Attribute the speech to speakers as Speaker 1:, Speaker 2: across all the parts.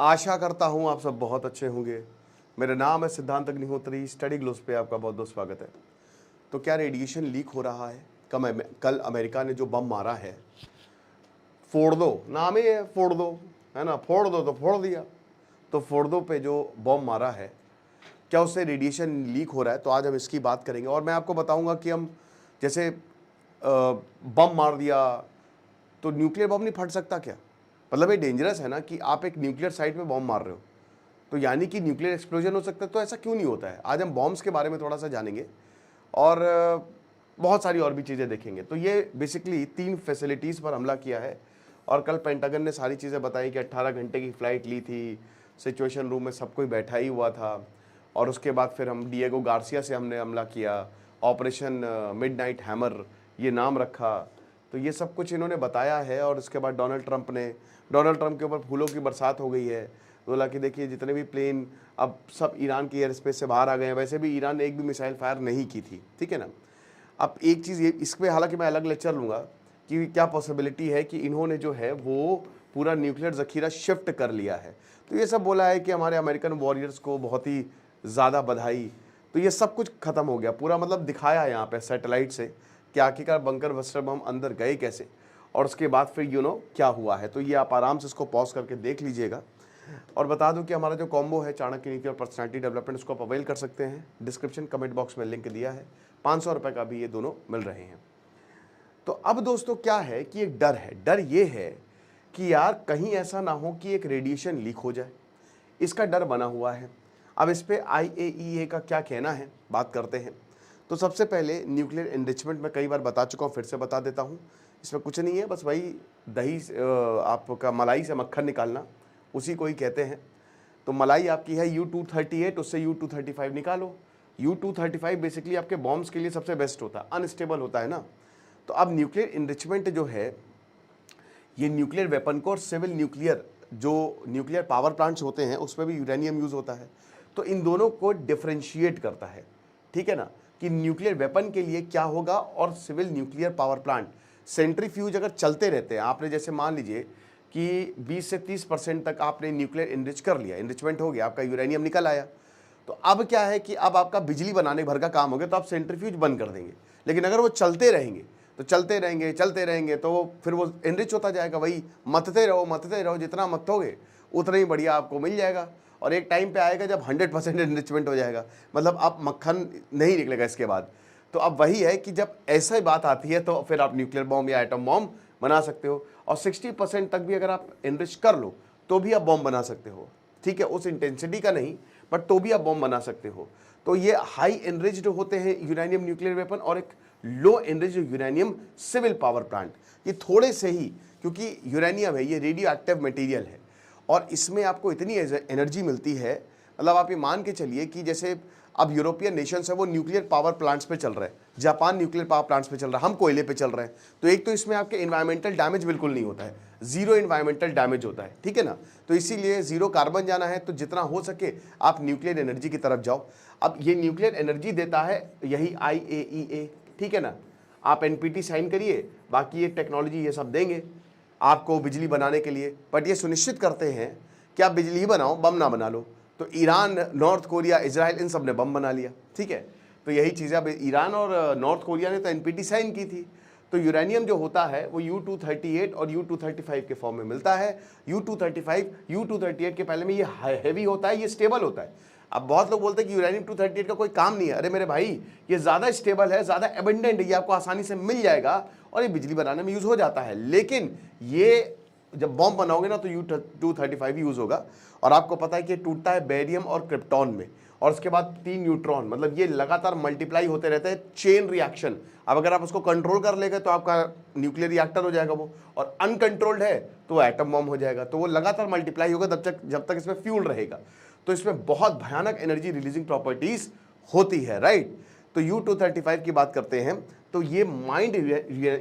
Speaker 1: आशा करता हूँ आप सब बहुत अच्छे होंगे। मेरा नाम है सिद्धांत अग्निहोत्री। स्टडी ग्लोस पे आपका बहुत बहुत स्वागत है। तो क्या रेडिएशन लीक हो रहा है? कल अमेरिका ने जो बम मारा है, फोड़ दो, नाम ही है फोड़ दो, है ना, फोड़ दो तो फोड़ दिया। तो फोड़ दो पे जो बम मारा है, क्या उससे रेडिएशन लीक हो रहा है? तो आज हम इसकी बात करेंगे और मैं आपको बताऊंगा कि हम जैसे बम मार दिया तो न्यूक्लियर बम नहीं फट सकता क्या? मतलब ये डेंजरस है ना कि आप एक न्यूक्लियर साइट में बम मार रहे हो, तो यानी कि न्यूक्लियर एक्सप्लोजन हो सकता है। तो ऐसा क्यों नहीं होता है? आज हम बॉम्ब्स के बारे में थोड़ा सा जानेंगे और बहुत सारी और भी चीज़ें देखेंगे। तो ये बेसिकली 3 फैसिलिटीज़ पर हमला किया है और कल पेंटागन ने सारी चीज़ें बताई कि 18 घंटे की फ़्लाइट ली थी, सिचुएशन रूम में सब कोई बैठा ही हुआ था और उसके बाद फिर हम डिएगो गार्सिया से हमने हमला किया, ऑपरेशन मिडनाइट हैमर ये नाम रखा। तो ये सब कुछ इन्होंने बताया है और उसके बाद डोनाल्ड ट्रंप के ऊपर फूलों की बरसात हो गई है। बोला कि देखिए जितने भी प्लेन अब सब ईरान की एयर स्पेस से बाहर आ गए हैं। वैसे भी ईरान ने एक भी मिसाइल फायर नहीं की थी, ठीक है ना। अब एक चीज़ ये, इस पर हालांकि मैं अलग लेक्चर लूँगा कि क्या पॉसिबिलिटी है कि इन्होंने जो है वो पूरा न्यूक्लियर ज़खीरा शिफ्ट कर लिया है। तो ये सब बोला है कि हमारे अमेरिकन वॉरियर्स को बहुत ही ज़्यादा बधाई। तो ये सब कुछ ख़त्म हो गया पूरा, मतलब दिखाया यहाँ पे सैटेलाइट से कि आखिरकार बंकर बस्टर बम अंदर गए कैसे और उसके बाद फिर क्या हुआ है। तो ये आप आराम से इसको पॉज करके देख लीजिएगा। और बता दूं कि हमारा जो कॉम्बो है चाणक्य नीति और पर्सनालिटी डेवलपमेंट, उसको आप अवेल कर सकते हैं। डिस्क्रिप्शन कमेंट बॉक्स में लिंक दिया है। 500 रुपये का भी ये दोनों मिल रहे हैं। तो अब दोस्तों क्या है कि एक डर ये है कि यार कहीं ऐसा ना हो कि एक रेडिएशन लीक हो जाए, इसका डर बना हुआ है। अब इस पर IAEA का क्या कहना है, बात करते हैं। तो सबसे पहले न्यूक्लियर एनरिचमेंट में कई बार बता चुका हूँ, फिर से बता देता हूँ। इसमें कुछ नहीं है, बस वही दही आपका मलाई से मक्खन निकालना, उसी को ही कहते हैं। तो मलाई आपकी है U-238, उससे U-235 निकालो। U-235 बेसिकली आपके बॉम्ब्स के लिए सबसे बेस्ट होता है, अनस्टेबल होता है ना। तो अब न्यूक्लियर इनरिचमेंट जो है, ये न्यूक्लियर वेपन को और सिविल न्यूक्लियर जो न्यूक्लियर पावर प्लांट्स होते हैं उसमें भी यूरेनियम यूज़ होता है। तो इन दोनों को डिफ्रेंशिएट करता है, ठीक है ना, कि न्यूक्लियर वेपन के लिए क्या होगा और civil nuclear power plant centrifuge अगर चलते रहते हैं। आपने जैसे मान लीजिए कि 20 से 30% तक आपने न्यूक्लियर इनरिच कर लिया, इनरिचमेंट हो गया, आपका यूरेनियम निकल आया। तो अब क्या है कि अब आपका बिजली बनाने भर का काम हो गया, तो आप सेंट्रीफ्यूज बंद कर देंगे। लेकिन अगर वो चलते रहेंगे तो चलते रहेंगे तो फिर वो इनरिच होता जाएगा। वही मथते रहो, जितना मथोगे उतना ही बढ़िया आपको मिल जाएगा। और एक टाइम पे आएगा जब 100% इनरिचमेंट हो जाएगा, मतलब अब मक्खन नहीं निकलेगा इसके बाद। तो अब वही है कि जब ऐसा बात आती है तो फिर आप न्यूक्लियर बॉम्ब या एटम बॉम्ब बना सकते हो। और 60% तक भी अगर आप इनरिच कर लो तो भी आप बॉम्ब बना सकते हो, ठीक है, उस इंटेंसिटी का नहीं, बट तो भी आप बॉम्ब बना सकते हो। तो ये हाई एनरिच्ड होते हैं यूरेनियम न्यूक्लियर वेपन और एक low enriched uranium civil power plant. ये थोड़े से ही, क्योंकि यूरेनियम है, ये रेडियो एक्टिव मटेरियल है और इसमें आपको इतनी एनर्जी मिलती है, मतलब आप ये मान के चलिए कि जैसे अब यूरोपियन नेशंस है वो न्यूक्लियर पावर प्लांट्स पे चल रहे हैं, जापान न्यूक्लियर पावर प्लांट्स पे चल रहा है, हम कोयले पे चल रहे हैं। तो एक तो इसमें आपके इन्वायरमेंटल डैमेज बिल्कुल नहीं होता है, जीरो इन्वायरमेंटल डैमेज होता है, ठीक है ना। तो इसीलिए जीरो कार्बन जाना है तो जितना हो सके आप न्यूक्लियर एनर्जी की तरफ जाओ। अब ये न्यूक्लियर एनर्जी देता है यही IAEA, ठीक है ना। आप NPT साइन करिए, बाकी ये टेक्नोलॉजी ये सब देंगे आपको बिजली बनाने के लिए, बट ये सुनिश्चित करते हैं कि आप बिजली ही बनाओ, बम ना बना लो। तो ईरान, नॉर्थ कोरिया, इजराइल, इन सब ने बम बना लिया, ठीक है। तो यही चीज़ है, अब ईरान और नॉर्थ कोरिया ने तो NPT साइन की थी। तो यूरेनियम जो होता है वो U-238 और U-235 के फॉर्म में मिलता है। U-235 U-238 के पहले में ये हैवी होता है, ये स्टेबल होता है। अब बहुत लोग बोलते हैं कि यूरेनियम 238 का कोई काम नहीं है। अरे मेरे भाई, ये ज़्यादा स्टेबल है, ज़्यादा एबंडेंट है, ये आपको आसानी से मिल जाएगा और ये बिजली बनाने में यूज़ हो जाता है। लेकिन ये जब बॉम्ब बनाओगे ना तो U-235 यूज़ होगा। और आपको पता है कि ये टूटता है बेरियम और क्रिप्टॉन में, और उसके बाद 3 न्यूट्रॉन, मतलब ये लगातार मल्टीप्लाई होते रहते हैं, चेन रिएक्शन। अब अगर आप उसको कंट्रोल कर लेंगे तो आपका न्यूक्लियर रिएक्टर हो जाएगा वो, और अनकंट्रोल्ड है तो एटम बॉम्ब हो जाएगा। तो वो लगातार मल्टीप्लाई होगा जब तक इसमें फ्यूल रहेगा। तो इसमें बहुत भयानक एनर्जी रिलीजिंग प्रॉपर्टीज होती है, राइट। तो U-235 की बात करते हैं तो ये माइंड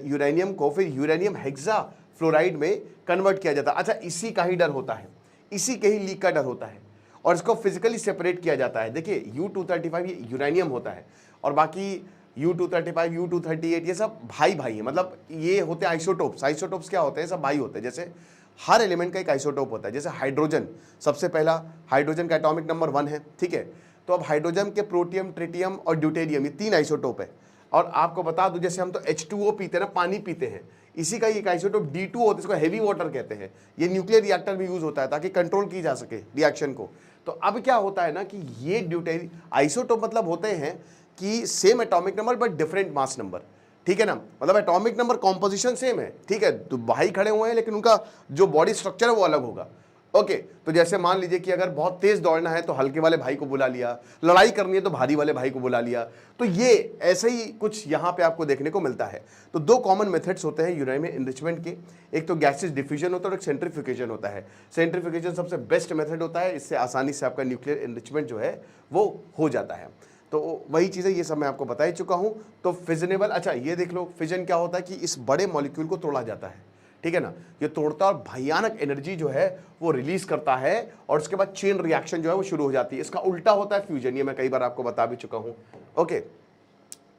Speaker 1: यूरेनियम को फिर यूरेनियम हेक्सा फ्लोराइड में कन्वर्ट किया जाता है। अच्छा, इसी का ही डर होता है, इसी के ही लीक का डर होता है और इसको फिजिकली सेपरेट किया जाता है। देखिए U-235 ये यूरेनियम होता है और बाकी U-235, U-238 ये सब भाई भाई है, मतलब ये होते हैं आइसोटोप्स। आइसोटोप्स क्या होते हैं? सब भाई होते हैं। जैसे हर एलिमेंट का एक आइसोटोप होता है। जैसे हाइड्रोजन, सबसे पहला हाइड्रोजन का एटॉमिक नंबर 1 है, ठीक है। तो अब हाइड्रोजन के प्रोटियम, ट्रिटियम और ड्यूटेरियम, ये 3 आइसोटोप है। और आपको बता दूं, जैसे हम तो H2O पीते हैं ना, पानी पीते हैं, इसी का एक आइसोटोप D2 होता है, इसको हैवी वाटर कहते हैं। ये न्यूक्लियर रिएक्टर में यूज होता है ताकि कंट्रोल की जा सके रिएक्शन को। तो अब क्या होता है ना कि ये ड्यूटेरियम आइसोटोप मतलब होते हैं कि same atomic number but different mass number, ठीक है ना। मतलब एटॉमिक नंबर कॉम्पोजिशन सेम है, ठीक है, तो भाई खड़े हुए हैं लेकिन उनका जो बॉडी स्ट्रक्चर है वो अलग होगा। ओके, तो जैसे मान लीजिए कि अगर बहुत तेज दौड़ना है तो हल्के वाले भाई को बुला लिया, लड़ाई करनी है तो भारी वाले भाई को बुला लिया। तो ये ऐसे ही कुछ यहाँ पे आपको देखने को मिलता है। तो 2 कॉमन मेथड्स होते हैं यूरेनियम एनरिचमेंट के, एक तो गैसेस डिफ्यूजन होता है और एक सेंट्रीफ्यूगेशन होता है। सेंट्रीफ्यूगेशन सबसे बेस्ट मेथड होता है, इससे आसानी से आपका न्यूक्लियर एनरिचमेंट जो है वो हो जाता है। तो वही चीज़ें, ये सब मैं आपको बता ही चुका हूँ। तो फिजनेबल, अच्छा ये देख लो, फिजन क्या होता है कि इस बड़े मॉलिक्यूल को तोड़ा जाता है, ठीक है ना। ये तोड़ता है और भयानक एनर्जी जो है वो रिलीज करता है और उसके बाद चेन रिएक्शन जो है वो शुरू हो जाती है। इसका उल्टा होता है फ्यूजन, ये मैं कई बार आपको बता भी चुका हूँ। ओके,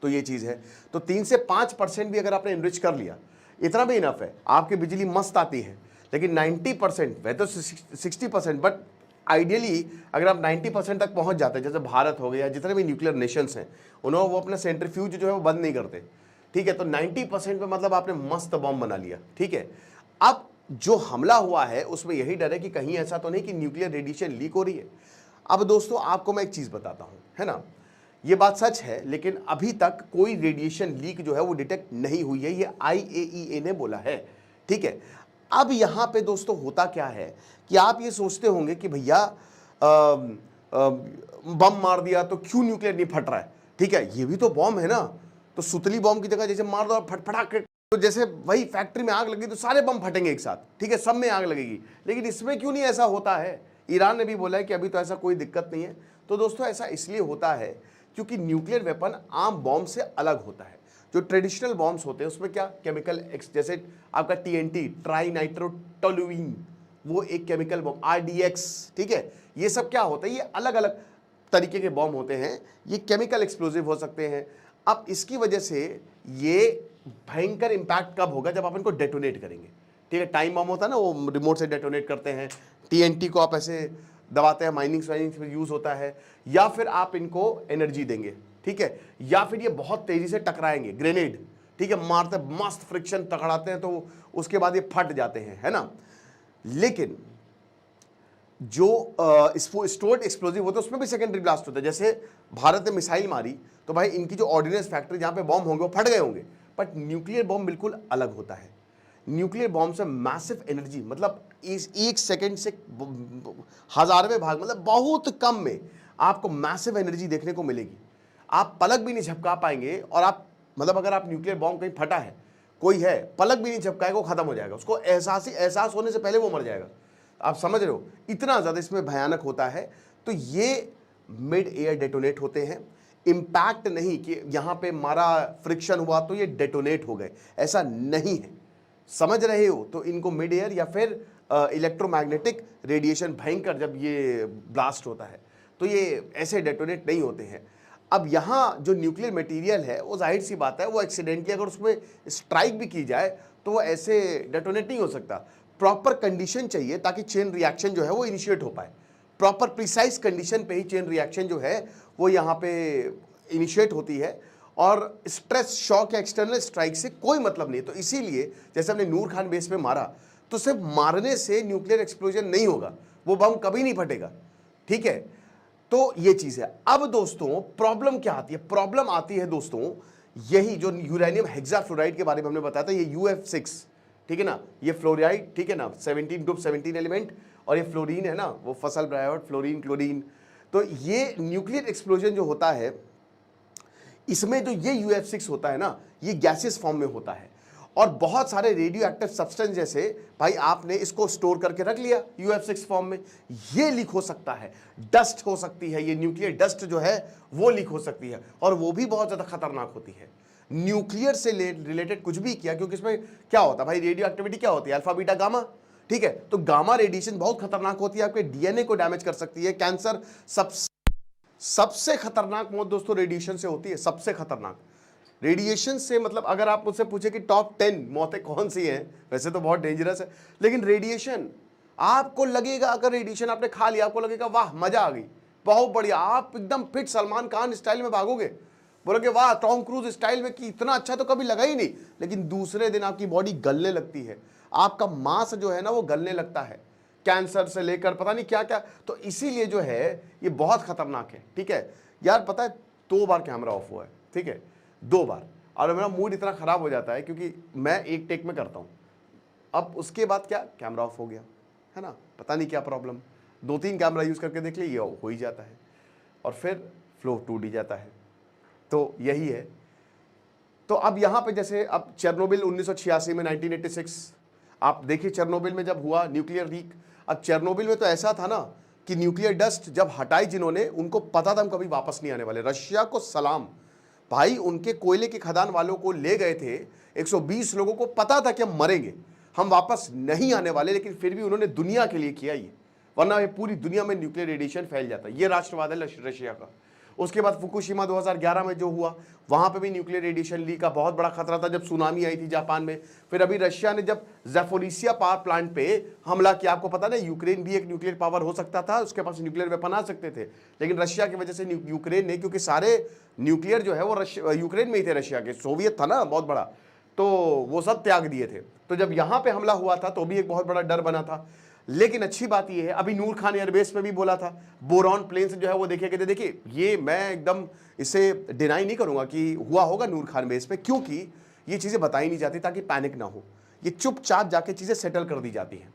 Speaker 1: तो ये चीज़ है। तो 3 से 5% भी अगर आपने एनरिच कर लिया, इतना भी इनफ है, आपकी बिजली मस्त आती है। लेकिन 90%, वह तो 60%, बट आइडियली अगर आप 90% तक पहुंच जाते हैं, जैसे भारत हो गया, जितने भी न्यूक्लियर नेशंस हैं, उन्होंने वो अपना सेंट्रीफ्यूज जो है वो बंद नहीं करते, ठीक है। तो 90% पे मतलब आपने मस्त बॉम्ब बना लिया, ठीक है। अब जो हमला हुआ है उसमें यही डर है कि कहीं ऐसा तो नहीं कि न्यूक्लियर रेडिएशन लीक हो रही है। अब दोस्तों आपको मैं एक चीज़ बताता हूँ, है ना, ये बात सच है, लेकिन अभी तक कोई रेडिएशन लीक जो है वो डिटेक्ट नहीं हुई है, ये IAEA ने बोला है, ठीक है। अब यहाँ पे दोस्तों होता क्या है कि आप ये सोचते होंगे कि भैया बम मार दिया तो क्यों न्यूक्लियर नहीं फट रहा है, ठीक है, ये भी तो बॉम्ब है ना। तो सुतली बॉम्ब की जगह जैसे मार दो फटफटा के, तो जैसे वही फैक्ट्री में आग लगी तो सारे बम फटेंगे एक साथ, ठीक है, सब में आग लगेगी। लेकिन इसमें क्यों नहीं ऐसा होता है? ईरान ने भी बोला है कि अभी तो ऐसा कोई दिक्कत नहीं है। तो दोस्तों ऐसा इसलिए होता है क्योंकि न्यूक्लियर वेपन आम बॉम्ब से अलग होता है। जो ट्रेडिशनल बॉम्ब्स होते हैं उसमें क्या केमिकल, जैसे आपका TNT, ट्राई नाइट्रोटोलुइन, वो एक केमिकल बॉम्ब, RDX, ठीक है, ये सब क्या होता है, ये अलग अलग तरीके के बॉम्ब होते हैं, ये केमिकल एक्सप्लोजिव हो सकते हैं। अब इसकी वजह से ये भयंकर इंपैक्ट कब होगा? जब आप इनको डेटोनेट करेंगे, ठीक है। टाइम बम होता है ना, वो रिमोट से डेटोनेट करते हैं। TNT को आप ऐसे दबाते हैं, माइनिंग में यूज होता है, या फिर आप इनको एनर्जी देंगे, ठीक है, या फिर ये बहुत तेजी से टकराएंगे, ग्रेनेड, ठीक है, मारते मस्त फ्रिक्शन टकराते हैं तो उसके बाद ये फट जाते हैं, है ना। लेकिन जो स्टोर्ड एक्सप्लोजिव होता है उसमें भी सेकेंडरी ब्लास्ट होता है। जैसे भारत ने मिसाइल मारी तो भाई इनकी जो ऑर्डिनेंस फैक्ट्री जहां पे बॉम्ब होंगे वो फट गए होंगे, बट न्यूक्लियर बॉम्ब बिल्कुल अलग होता है। न्यूक्लियर बॉम्ब से मैसिव एनर्जी, मतलब इस 1 सेकेंड से 1000वें भाग, मतलब बहुत कम में आपको मैसिव एनर्जी देखने को मिलेगी। आप पलक भी नहीं झपका पाएंगे, और आप मतलब अगर आप न्यूक्लियर बॉम्ब कहीं फटा है, कोई है, पलक भी नहीं झपकाएगा, वो खत्म हो जाएगा, उसको एहसास होने से पहले वो मर जाएगा। आप समझ रहे हो, इतना ज़्यादा इसमें भयानक होता है। तो ये मिड एयर डेटोनेट होते हैं, इम्पैक्ट नहीं कि यहाँ पे मारा, फ्रिक्शन हुआ तो ये डेटोनेट हो गए, ऐसा नहीं है, समझ रहे हो। तो इनको मिड एयर या फिर इलेक्ट्रोमैग्नेटिक रेडिएशन, भयंकर जब ये ब्लास्ट होता है तो ये ऐसे डेटोनेट नहीं होते हैं। अब यहाँ जो न्यूक्लियर मटेरियल है वो जाहिर सी बात है, वो एक्सीडेंटली अगर उसमें स्ट्राइक भी की जाए तो वो ऐसे डेटोनेट नहीं हो सकता। प्रॉपर कंडीशन चाहिए ताकि चेन रिएक्शन जो है वो इनिशिएट हो पाए। प्रॉपर प्रिसाइज कंडीशन पे ही चेन रिएक्शन जो है वो यहाँ पे इनिशिएट होती है, और स्ट्रेस, शॉक या एक्सटर्नल स्ट्राइक से कोई मतलब नहीं। तो इसीलिए जैसे हमने नूर खान बेस पे मारा, तो सिर्फ मारने से न्यूक्लियर एक्सप्लोजन नहीं होगा, वो बम कभी नहीं फटेगा, ठीक है। तो ये चीज है। अब दोस्तों प्रॉब्लम क्या आती है? प्रॉब्लम आती है दोस्तों यही जो यूरेनियम हेक्साफ्लोराइड के बारे में हमने बताया था, ये UF6, ठीक है ना, ये फ्लोराइड, ठीक है ना, 17 ग्रुप 17 एलिमेंट, और ये फ्लोरीन है ना, वो फसल ब्रायोट, फ्लोरीन, क्लोरीन। तो ये न्यूक्लियर एक्सप्लोजन जो होता है इसमें जो ये UF6 होता है ना, ये गैसेस फॉर्म में होता है, और बहुत सारे रेडियो एक्टिव सब्सटेंस, जैसे भाई आपने इसको स्टोर करके रख लिया UF6 फॉर्म में, ये लीक हो सकता है, डस्ट हो सकती है, ये न्यूक्लियर डस्ट जो है वो लीक हो सकती है, और वो भी बहुत ज़्यादा खतरनाक होती है। न्यूक्लियर से रिलेटेड कुछ भी किया, क्योंकि इसमें क्या होता है भाई, रेडियो एक्टिविटी क्या होती है, अल्फा बीटा गामा, ठीक है। तो गामा रेडिएशन बहुत खतरनाक होती है, आपके DNA को डैमेज कर सकती है, कैंसर। सबसे खतरनाक मौत दोस्तों रेडिएशन से होती है, सबसे खतरनाक। रेडिएशन से मतलब अगर आप मुझसे पूछे कि टॉप 10 मौतें कौन सी हैं, वैसे तो बहुत डेंजरस है, लेकिन रेडिएशन, आपको लगेगा अगर रेडिएशन आपने खा लिया, आपको लगेगा वाह मजा आ गई, बहुत बढ़िया, आप एकदम फिट सलमान खान स्टाइल में भागोगे, बोलोगे वाह टॉम क्रूज स्टाइल में, कि इतना अच्छा तो कभी लगा ही नहीं। लेकिन दूसरे दिन आपकी बॉडी गलने लगती है, आपका मांस जो है ना वो गलने लगता है, कैंसर से लेकर पता नहीं क्या क्या। तो इसीलिए जो है ये बहुत खतरनाक है, ठीक है यार। पता है 2 बार कैमरा ऑफ हुआ है, ठीक है 2 बार, और मेरा मूड इतना खराब हो जाता है क्योंकि मैं एक टेक में करता हूँ, अब उसके बाद क्या कैमरा ऑफ हो गया है ना, पता नहीं क्या प्रॉब्लम, 2-3 कैमरा यूज़ करके देख लिया, ये हो ही जाता है और फिर फ्लो टूट ही जाता है। तो यही है। तो अब यहाँ पे जैसे अब चेरनोबिल 1986 में 1986, आप देखिए चेरनोबिल में जब हुआ न्यूक्लियर लीक, अब चेरनोबिल में तो ऐसा था ना कि न्यूक्लियर डस्ट जब हटाई जिन्होंने, उनको पता था हम कभी वापस नहीं आने वाले। रशिया को सलाम भाई, उनके कोयले की खदान वालों को ले गए थे, 120 लोगों को पता था कि हम मरेंगे, हम वापस नहीं आने वाले, लेकिन फिर भी उन्होंने दुनिया के लिए किया ये, वरना ये पूरी दुनिया में न्यूक्लियर रेडिएशन फैल जाता। ये राष्ट्रवाद है रशिया का। उसके बाद फुकुशिमा 2011 में जो हुआ, वहां पे भी न्यूक्लियर रेडिएशन लीक का बहुत बड़ा खतरा था जब सुनामी आई थी जापान में। फिर अभी रशिया ने जब ज़ैपोरिज़िया पावर प्लांट पे हमला किया, आपको पता ना यूक्रेन भी एक न्यूक्लियर पावर हो सकता था, उसके पास न्यूक्लियर वेपन आ सकते थे, लेकिन रशिया की वजह से यूक्रेन ने, क्योंकि सारे न्यूक्लियर जो है वो यूक्रेन में ही थे, रशिया के, सोवियत था ना बहुत बड़ा, तो वो सब त्याग दिए थे। तो जब यहाँ पे हमला हुआ था तो भी एक बहुत बड़ा डर बना था। लेकिन अच्छी बात यह है, अभी नूर खान एयरबेस में भी बोला था, बोरॉन प्लेन्स जो है वो देखिए कहते, देखिए ये मैं एकदम इसे डिनाई नहीं करूंगा कि हुआ होगा नूर खान बेस पे, क्योंकि ये चीज़ें बताई नहीं जाती ताकि पैनिक ना हो, ये चुपचाप जाके चीज़ें सेटल कर दी जाती हैं।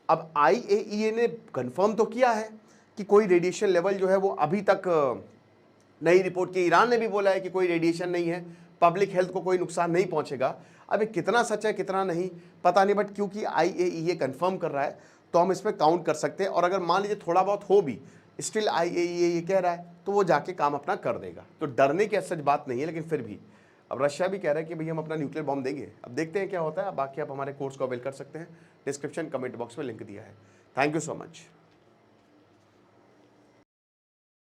Speaker 1: अब IAEA ने कंफर्म तो किया है कि कोई रेडिएशन लेवल जो है वो अभी तक नई रिपोर्ट की, ईरान ने भी बोला है कि कोई रेडिएशन नहीं है, पब्लिक हेल्थ को कोई नुकसान नहीं पहुंचेगा। अब कितना सच है कितना नहीं पता नहीं, बट क्योंकि IAEA कंफर्म कर रहा है तो हम इस पर काउंट कर सकते हैं। और अगर मान लीजिए थोड़ा बहुत हो भी, स्टिल IAEA ये कह रहा है तो वो जाके काम अपना कर देगा, तो डरने की सच बात नहीं है। लेकिन फिर भी अब रशिया भी कह रहा है कि भाई हम अपना न्यूक्लियर बॉम्ब देंगे, अब देखते हैं क्या होता है। बाकी आप हमारे कोर्स को अवेल कर सकते हैं, डिस्क्रिप्शन कमेंट बॉक्स में लिंक दिया है। Thank you so much.